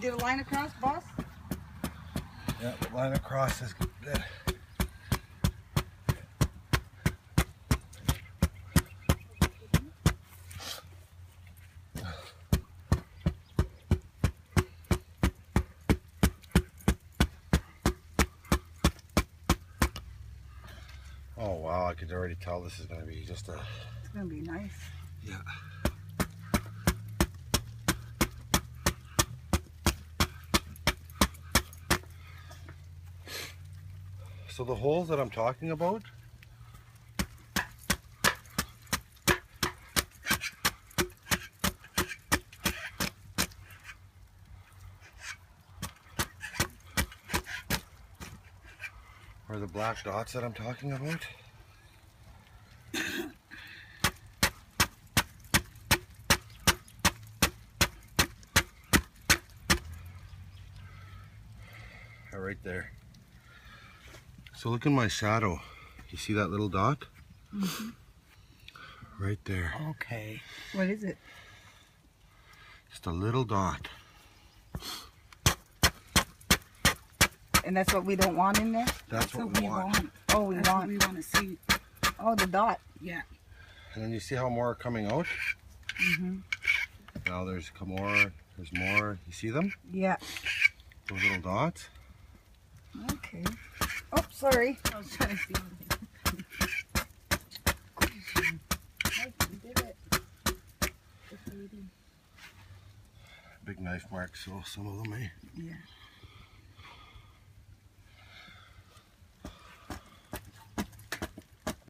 did a line across, boss? Yeah, the line across is good. Oh wow, I could already tell this is going to be just a... It's going to be nice. Yeah. So the holes that I'm talking about, are the black dots that I'm talking about. Right there. So look in my shadow. You see that little dot? Mm-hmm. Right there. Okay. What is it? Just a little dot. And that's what we don't want in there? That's what we want. Oh, we want. What we want to see. Oh, the dot. Yeah. And then you see how more are coming out? Mm-hmm. Now there's more. There's more. You see them? Yeah. Those little dots. Okay. Oh, sorry. I was trying to see. You did it. Big knife marks, so some of them, eh? Yeah.